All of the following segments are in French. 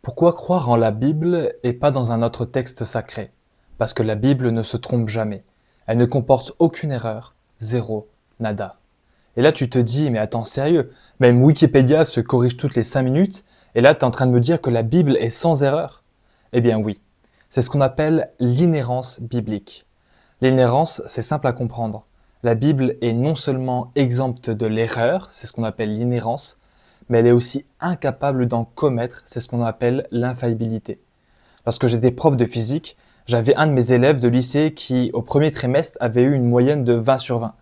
Pourquoi croire en la Bible et pas dans un autre texte sacré? Parce que la Bible ne se trompe jamais. Elle ne comporte aucune erreur. Zéro. Nada. Et là, tu te dis, mais attends, sérieux? Même Wikipédia se corrige toutes les 5 minutes, et là, tu es en train de me dire que la Bible est sans erreur? Eh bien oui. C'est ce qu'on appelle l'inhérence biblique. L'inhérence, c'est simple à comprendre. La Bible est non seulement exempte de l'erreur, c'est ce qu'on appelle l'inhérence, mais elle est aussi incapable d'en commettre, c'est ce qu'on appelle l'infaillibilité. Lorsque j'étais prof de physique, j'avais un de mes élèves de lycée qui, au premier trimestre, avait eu une moyenne de 20 sur 20.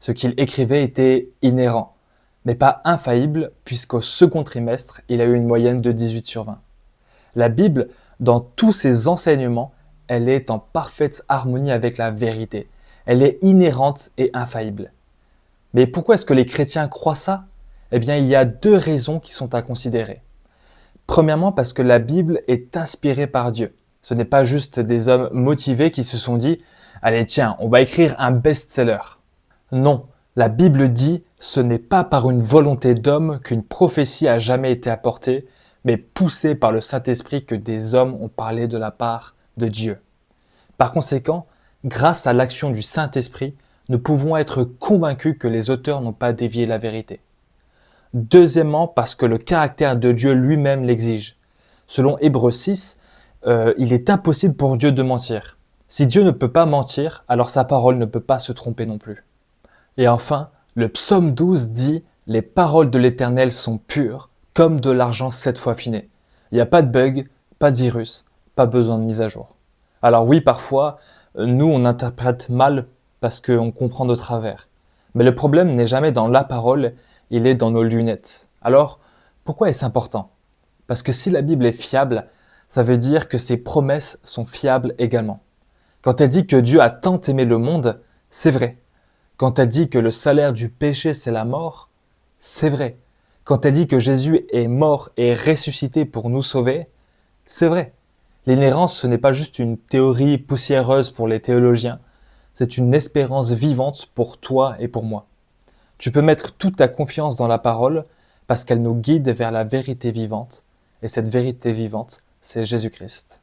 Ce qu'il écrivait était inhérent, mais pas infaillible, puisqu'au second trimestre, il a eu une moyenne de 18 sur 20. La Bible, dans tous ses enseignements, elle est en parfaite harmonie avec la vérité. Elle est inhérente et infaillible. Mais pourquoi est-ce que les chrétiens croient ça? Eh bien, il y a deux raisons qui sont à considérer. Premièrement, parce que la Bible est inspirée par Dieu. Ce n'est pas juste des hommes motivés qui se sont dit « Allez, tiens, on va écrire un best-seller ». Non, la Bible dit « Ce n'est pas par une volonté d'homme qu'une prophétie a jamais été apportée, mais poussée par le Saint-Esprit que des hommes ont parlé de la part de Dieu ». Par conséquent, grâce à l'action du Saint-Esprit, nous pouvons être convaincus que les auteurs n'ont pas dévié la vérité. Deuxièmement, parce que le caractère de Dieu lui-même l'exige. Selon Hébreux 6, il est impossible pour Dieu de mentir. Si Dieu ne peut pas mentir, alors sa parole ne peut pas se tromper non plus. Et enfin, le psaume 12 dit « Les paroles de l'Éternel sont pures, comme de l'argent 7 fois affiné ». Il n'y a pas de bug, pas de virus, pas besoin de mise à jour. Alors oui, parfois, nous on interprète mal parce qu'on comprend de travers. Mais le problème n'est jamais dans la parole, il est dans nos lunettes. Alors, pourquoi est-ce important? Parce que si la Bible est fiable, ça veut dire que ses promesses sont fiables également. Quand elle dit que Dieu a tant aimé le monde, c'est vrai. Quand elle dit que le salaire du péché c'est la mort, c'est vrai. Quand elle dit que Jésus est mort et ressuscité pour nous sauver, c'est vrai. L'inhérence, ce n'est pas juste une théorie poussiéreuse pour les théologiens, c'est une espérance vivante pour toi et pour moi. Tu peux mettre toute ta confiance dans la parole parce qu'elle nous guide vers la vérité vivante. Et cette vérité vivante, c'est Jésus-Christ.